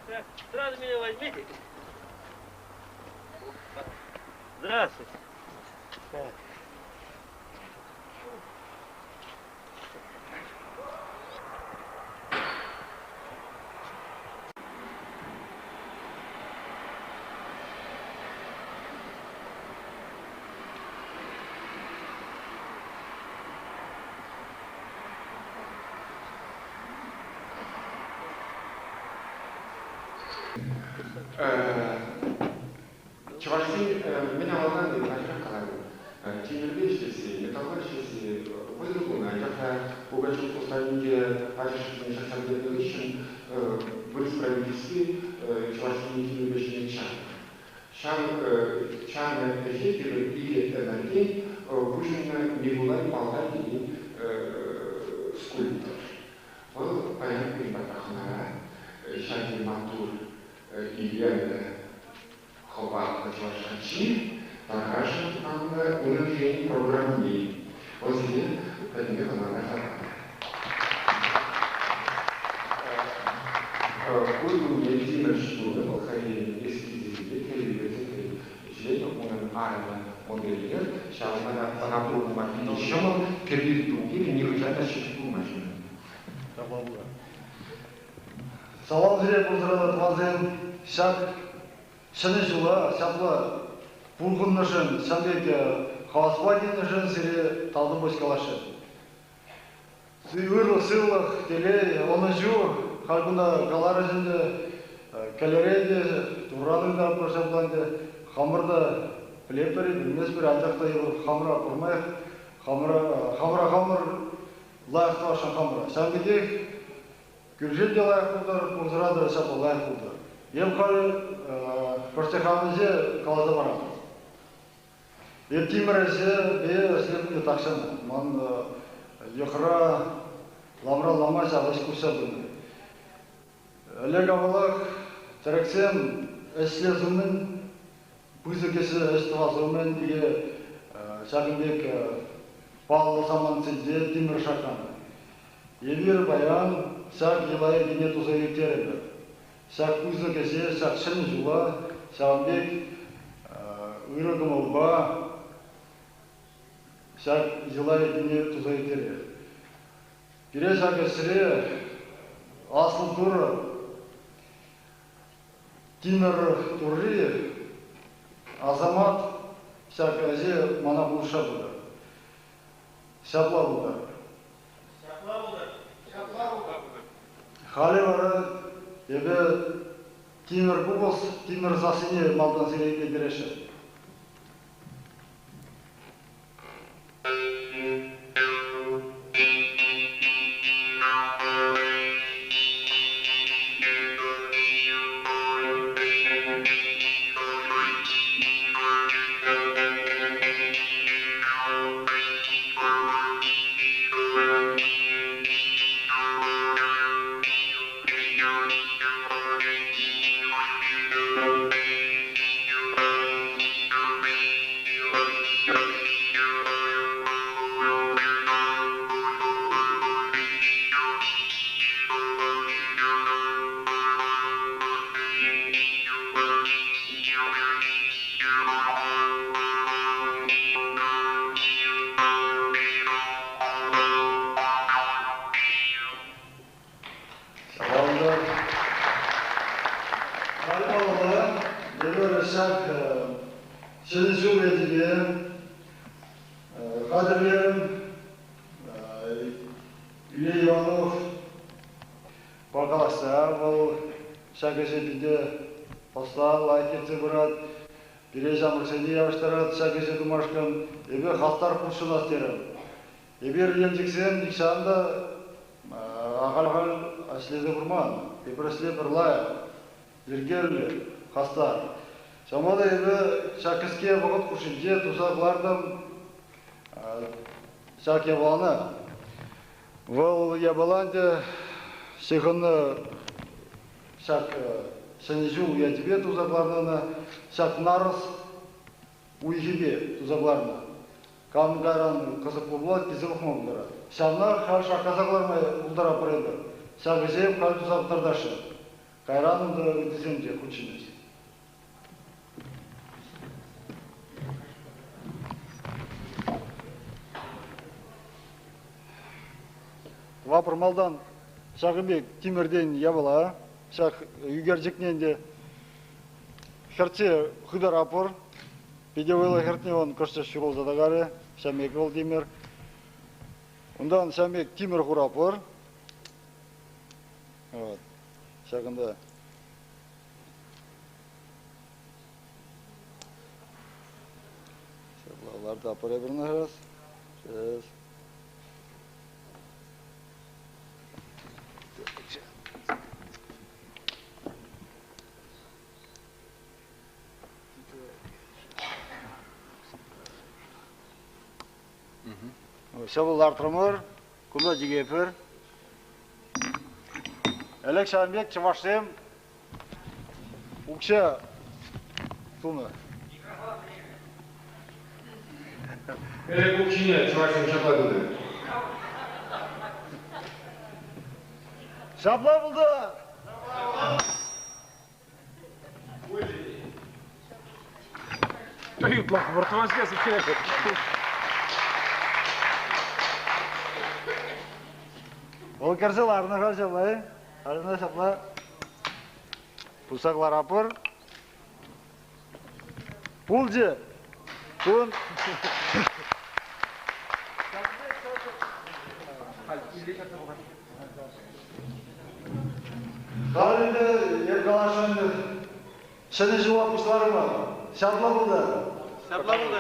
Так, сразу меня возьмите. Здравствуйте. Так. Чувашский меня волнует, темирбе işlesi, metallar işlesi, выдумано, как Пугачев установили ажишный шахтер için bir справедливости чувашский темирбе чан. Чан эффективы или энергии выжжены небулай палдай или скульптор. Вот понятно, что такое шаги матур или Хобар Чуваши, Тарашин, там уровень программы. Вот здесь, например, она Куду едино что выходили эскизы, член он армия модельер, сейчас она будет мать еще перейду или не хотят считать машину. Салам зря поздравляю вас, шаг. Шыны жылы, шаплы, бұрғын нышын, шамбеке, қауаспаден нышын, сире талды бош калашы. Сүйірлік, сыйлық, телей, оны жу, қалбында қалары жынды, кәлерейді, тұрғаныңда пұршапланды, қамырды, плепері, білмес бір әлдақта елір, қамыра құрмайық, қамыр, лайықты ашын қамыра. Шамбеке, күржет де лайық бұлдар, бұлдырады, шапы лайық бұлдар. Ем қары Паштехамызе қалада барамыз. Ертиміресе бе слепіне тақшаны. Ман еқыра ламра ламай сағыз күрсе бұны. Әлек авалақ тәрексем әслезімін бұзы кесі әстіғазымен деге шағынбек бағылы саман сілде тимір шақаны. Евір баян сәк елайы дене тұзы ектері. Сәк бұзы кесе, сәк шын жула, сәғынбек үйрігім олба, сәк елай дене тұза етері. Бире сәк әсіре, асыл тұры, тимір тұры, азамат, сәк әзе мана бұлша бұлдар. Сәпла бұлдар. Халі бары, ебе тимір бұғыз, тимір засыне малдан сирейке дереші. Ебер емдіксен, дикшанды ағал-ағал әшлезе бұрман, ебір әшле бірлай, ергерлі, қастар. Шамада ебі шакіске бұғыт күшінде тұсақлардың шак ебаланы. Бұл ебаланды шеғынны шак шанежу ядебе тұсақларына, шак нарыс уйхебе тұсақларына. Камгаран қызық бұлбылат, кезі бұқма бұлдыра. Шамна қарша қазақлармай бұлдыра бұрайды. Шағызеп қар тұсақтардашы. Kayranımda ödesence kuçunuz. Vapırmaldan Şakıbek Timir'den yabıla, Şak Yügercik'nen de Херце Хыдар апор, Педевела Хертне он кошта шурол задагары, Шамек Владимир. Ондан Шамек Тимир Хурапор. Вот. Шагында. Şablağlarda apara bir nahas. Şöz. Şablağlar tramır. Kunda jigepir. Elek Şanbek Çavaşem. Ukşa. Tunu. Elek Ukşin'e Çavaş'ın şapladığı. Şapla buldu. Yutlak, Bartmanskaya sıkıya. Ol kerse larına kar şaplayı. Larına şapla. Pusaklar apır. Pulcu. Tun. Kalende yergalaşandı. Seni cevap kuşları var. Şapla buldu. Şapla buldu.